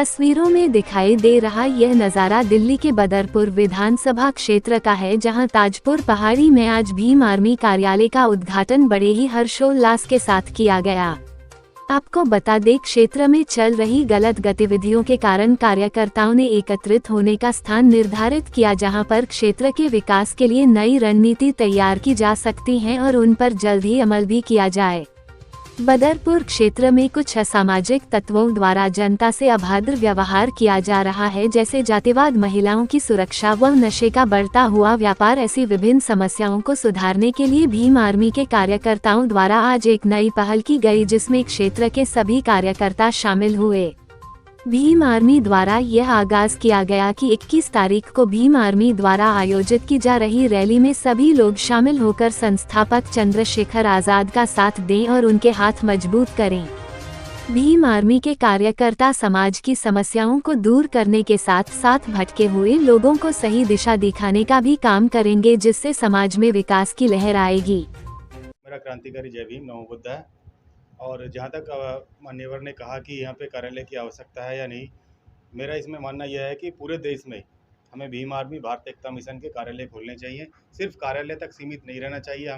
तस्वीरों में दिखाई दे रहा यह नज़ारा दिल्ली के बदरपुर विधानसभा क्षेत्र का है, जहां ताजपुर पहाड़ी में आज भीम आर्मी कार्यालय का उद्घाटन बड़े ही हर्षोल्लास के साथ किया गया। आपको बता दें, क्षेत्र में चल रही गलत गतिविधियों के कारण कार्यकर्ताओं ने एकत्रित होने का स्थान निर्धारित किया, जहां पर क्षेत्र के विकास के लिए नई रणनीति तैयार की जा सकती है और उन पर जल्द ही अमल भी किया जाए। बदरपुर क्षेत्र में कुछ असामाजिक तत्वों द्वारा जनता से अभद्र व्यवहार किया जा रहा है, जैसे जातिवाद, महिलाओं की सुरक्षा व नशे का बढ़ता हुआ व्यापार। ऐसी विभिन्न समस्याओं को सुधारने के लिए भीम आर्मी के कार्यकर्ताओं द्वारा आज एक नई पहल की गई, जिसमें क्षेत्र के सभी कार्यकर्ता शामिल हुए। भीम आर्मी द्वारा यह आगाज किया गया कि 21 तारीख को भीम आर्मी द्वारा आयोजित की जा रही रैली में सभी लोग शामिल होकर संस्थापक चंद्रशेखर आजाद का साथ दें और उनके हाथ मजबूत करें। भीम आर्मी के कार्यकर्ता समाज की समस्याओं को दूर करने के साथ साथ भटके हुए लोगों को सही दिशा दिखाने का भी काम करेंगे, जिससे समाज में विकास की लहर आएगी। मेरा क्रांतिकारी जय भीम नमो बुद्ध है। और जहाँ तक मान्यवर ने कहा कि यहाँ पे कार्यालय की आवश्यकता है या नहीं, मेरा इसमें मानना यह है कि पूरे देश में हमें भीम आर्मी भारत एकता मिशन के कार्यालय खोलने चाहिए। सिर्फ कार्यालय तक सीमित नहीं रहना चाहिए,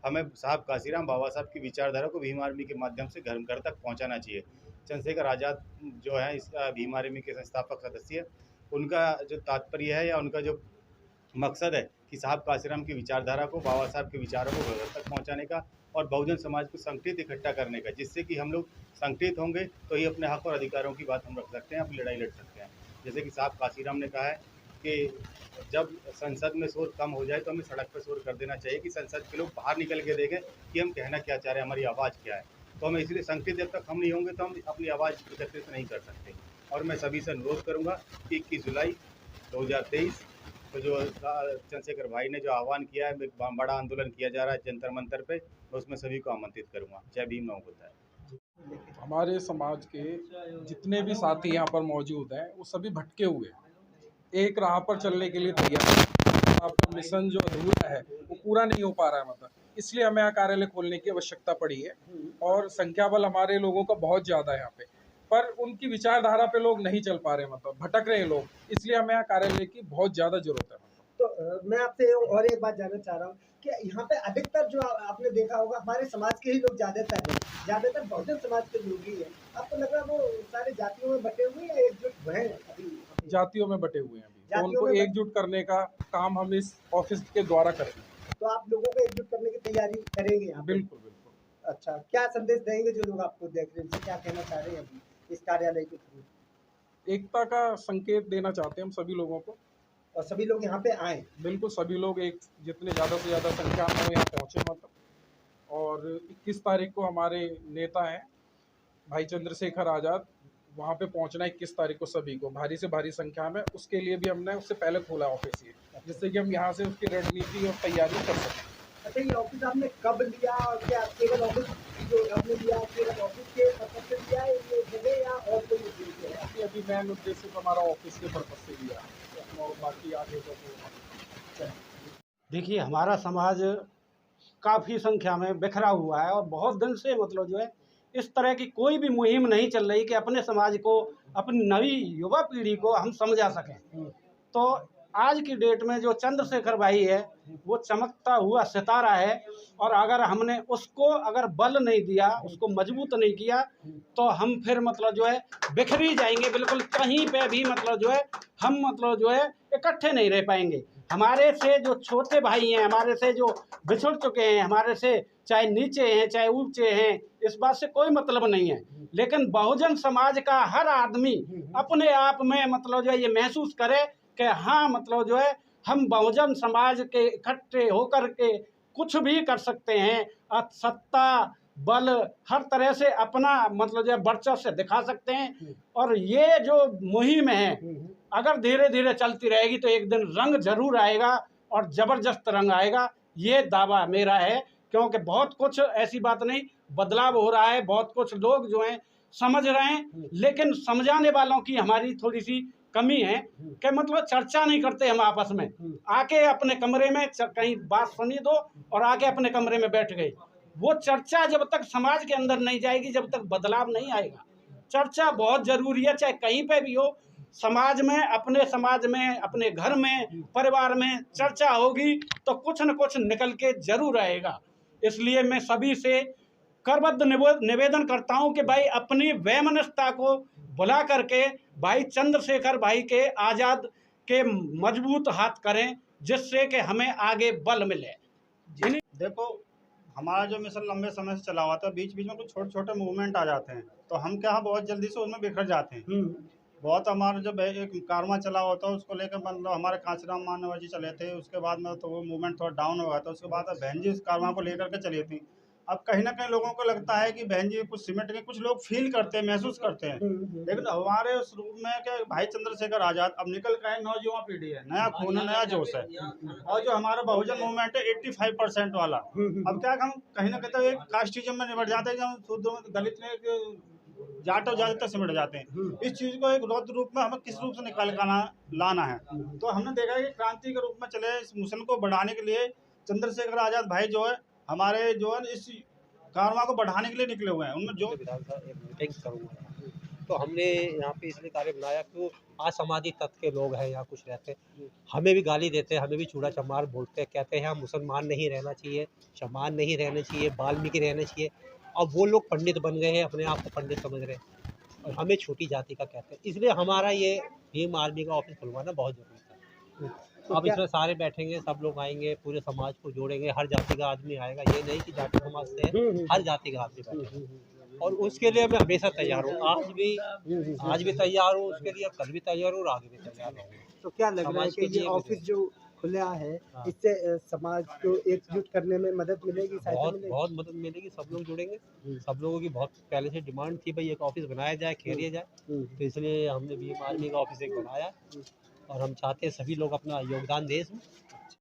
हमें साहब काशीराम बाबा साहब की विचारधारा को भीम आर्मी के माध्यम से घर घर तक पहुँचाना चाहिए। चंद्रशेखर आज़ाद जो है इस भीम आर्मी के संस्थापक सदस्य, उनका जो तात्पर्य है या उनका जो मकसद है कि साहब काशीराम की विचारधारा को, बाबा साहब के विचारों को घर तक पहुंचाने का और बहुजन समाज को संगठित इकट्ठा करने का, जिससे कि हम लोग संगठित होंगे तो ही अपने हक और अधिकारों की बात हम रख सकते हैं, अपनी लड़ाई लड़ सकते हैं। जैसे कि साहब काशीराम ने कहा है कि जब संसद में शोर कम हो जाए तो हमें सड़क पर शोर कर देना चाहिए, कि संसद के लोग बाहर निकल के देखें कि हम कहना क्या चाह रहे हैं, हमारी आवाज़ क्या है। तो हमें इसलिए संगठित जब तक हम नहीं होंगे तो हम अपनी आवाज़ एकत्रित नहीं कर सकते। और मैं सभी से अनुरोध करूँगा कि 21 जुलाई 2023 तो जो चंद्रशेखर भाई ने जो आह्वान किया है, एक बड़ा आंदोलन किया जा रहा है जंतर मंतर पे, मैं उसमें सभी को आमंत्रित करूंगा। जय भीम नमो बुद्ध है। हमारे समाज के जितने भी साथी यहाँ पर मौजूद हैं वो सभी भटके हुए हैं, एक राह पर चलने के लिए तैयार हैं। आपका मिशन जो अधूरा है वो पूरा नहीं हो पा रहा है, मतलब इसलिए हमें यहाँ कार्यालय खोलने की आवश्यकता पड़ी है। और संख्या बल हमारे लोगों का बहुत ज़्यादा है यहाँ पे, पर उनकी विचारधारा पे लोग नहीं चल पा रहे, मतलब भटक रहे हैं लोग, इसलिए हमें यहाँ कार्यालय की बहुत ज़्यादा जरूरत है। तो मैं आपसे और एक बात जानना चाह रहा हूँ कि यहाँ पे अधिकतर जो आपने देखा होगा हमारे समाज के ही लोग ज़्यादातर बहुजन समाज के लोग ही हैं। आपको लग रहा है वो सारे जातियों में बटे हुए या एकजुट हुए हैं? अभी जातियों में बटे हुए हैं अभी, तो उनको एकजुट करने का काम हम इस ऑफिस के द्वारा करेंगे। तो आप लोगों को एकजुट करने की तैयारी करेंगे यहाँ? बिल्कुल बिल्कुल। अच्छा, क्या संदेश देंगे जो लोग आपको देख रहे हैं, क्या कहना चाह रहे हैं अभी इस कार्यालय के थ्रू? एकता का संकेत देना चाहते हैं हम सभी लोगों को, और सभी लोग यहाँ पे आए। बिल्कुल, सभी लोग एक जितने ज़्यादा से ज़्यादा संख्या में यहाँ पहुँचे, मतलब। और 21 तारीख को हमारे नेता हैं भाई चंद्रशेखर आज़ाद, वहाँ पे पहुँचना 21 तारीख को सभी को भारी से भारी संख्या में। उसके लिए भी हमने उससे पहले खोला ऑफिस ये, जिससे कि हम यहाँ से उसकी रणनीति और तैयारी कर सकें। अच्छा, ये ऑफिस आपने कब लिया और क्या केवल ऑफिस जो आपने लिया केवल ऑफिस के पर्पज से लिया है ये जगह या और कोई उद्देश्य है? अभी मेन उद्देश्य तो हमारा ऑफिस के पर्पज से लिया है, और बाकी आगे तो देखिए, हमारा समाज काफ़ी संख्या में बिखरा हुआ है और बहुत दिन से मतलब जो है इस तरह की कोई भी मुहिम नहीं चल रही कि अपने समाज को, अपनी नई युवा पीढ़ी को हम समझा सकें। तो आज की डेट में जो चंद्रशेखर भाई है वो चमकता हुआ सितारा है, और अगर हमने उसको अगर बल नहीं दिया, उसको मजबूत नहीं किया, तो हम फिर मतलब जो है बिखरी जाएंगे। बिल्कुल कहीं पे भी मतलब जो है हम मतलब जो है इकट्ठे नहीं रह पाएंगे। हमारे से जो छोटे भाई हैं, हमारे से जो बिछड़ चुके हैं, हमारे से चाहे नीचे हैं चाहे ऊंचे हैं, इस बात से कोई मतलब नहीं है। लेकिन बहुजन समाज का हर आदमी अपने आप में मतलब जो है ये महसूस करे कि हाँ मतलब जो है हम बहुजन समाज के इकट्ठे होकर के कुछ भी कर सकते हैं, सत्ता बल हर तरह से अपना मतलब जो है वर्चस्व दिखा सकते हैं। और ये जो मुहिम है अगर धीरे धीरे चलती रहेगी तो एक दिन रंग जरूर आएगा, और ज़बरदस्त रंग आएगा, ये दावा मेरा है। क्योंकि बहुत कुछ ऐसी बात नहीं, बदलाव हो रहा है, बहुत कुछ लोग जो हैं समझ रहे हैं, लेकिन समझाने वालों की हमारी थोड़ी सी कमी है कि मतलब चर्चा नहीं करते हम आपस में। आके अपने कमरे में कहीं बात सुनी दो और आके अपने कमरे में बैठ गए। वो चर्चा जब तक समाज के अंदर नहीं जाएगी, जब तक बदलाव नहीं आएगा। चर्चा बहुत जरूरी है, चाहे कहीं पे भी हो। समाज में, अपने घर में, परिवार में चर्चा होगी तो कुछ न कुछ निकल के जरूर आएगा। इसलिए मैं सभी से करबद्ध निवेदन करता हूं कि भाई अपनी वैमनस्यता को भुला करके भाई चंद्रशेखर भाई के आज़ाद के मजबूत हाथ करें, जिससे कि हमें आगे बल मिले। देखो, हमारा जो मिशन लंबे समय से चला हुआ था, बीच बीच में कुछ छोटे छोटे मूवमेंट आ जाते हैं तो हम क्या बहुत जल्दी से उसमें बिखर जाते हैं। बहुत हमारा जब एक कारवां चला हुआ था उसको लेकर मतलब हमारे कांचीराम मानव जी चले थे, उसके बाद में तो वो मूवमेंट थोड़ा डाउन हो गया था। उसके बाद बहन जी उस कारवां को लेकर के चली थी। अब कहीं ना कहीं लोगों को लगता है कि बहन जी कुछ सिमट के, कुछ लोग फील करते हैं, महसूस करते हैं, लेकिन हमारे उस रूप में क्या भाई चंद्रशेखर आज़ाद अब निकल कर नौजवान पीढ़ी है, नया खून है, नया जोश है। और जो हमारा बहुजन मूवमेंट है 85% वाला, अब क्या हम कहीं ना कहीं तो एक कास्टिज्म में निबट जाते हैं, जब शूद्रों में दलित में जाटो ज्यादातर सिमट जाते हैं। इस चीज को एक रौद्र रूप में हमें किस रूप से निकाल कर लाना है, तो हमने देखा है कि क्रांति के रूप में चले इस मिशन को बढ़ाने के लिए चंद्रशेखर आज़ाद भाई जो है हमारे जो है इस कारवां को बढ़ाने के लिए निकले हुए हैं। उनमें जो विधानसभा एक मीटिंग करूँगा, तो हमने यहाँ पे इसलिए कार्य बनाया कि असामाजिक तत्व के लोग हैं यहाँ कुछ रहते हैं, हमें भी गाली देते हैं, हमें भी चूड़ा चमार बोलते हैं, कहते हैं हम मुसलमान नहीं रहना चाहिए, चमार नहीं रहने चाहिए, वाल्मीकि रहने चाहिए। और वो लोग पंडित बन गए हैं, अपने आप को पंडित समझ रहे हैं और हमें छोटी जाति का कहते हैं। इसलिए हमारा ये भीम आर्मी का ऑफिस खुलवाना बहुत जरूरी था। अब इसमें सारे बैठेंगे, सब लोग आएंगे, पूरे समाज को जोड़ेंगे, हर जाति का आदमी आएगा। ये नहीं कि जाति समाज से है, हर जाति का आदमी बैठेगा। और उसके लिए मैं हमेशा तैयार हूँ, आज भी तैयार हूँ उसके लिए, कल भी तैयार हूँ और आगे भी तैयार हूँ। तो क्या लग रहा है कि ये ऑफिस जो खुला है इससे समाज को एकजुट करने में मदद मिलेगी, बहुत मदद मिलेगी। सब लोग जुड़ेंगे, सब लोगों की बहुत पहले से डिमांड थी भाई एक ऑफिस बनाया जाए, खेलिया जाए, तो इसलिए हमने भीम आर्मी का ऑफिस एक बनाया और हम चाहते हैं सभी लोग अपना योगदान दें इसमें।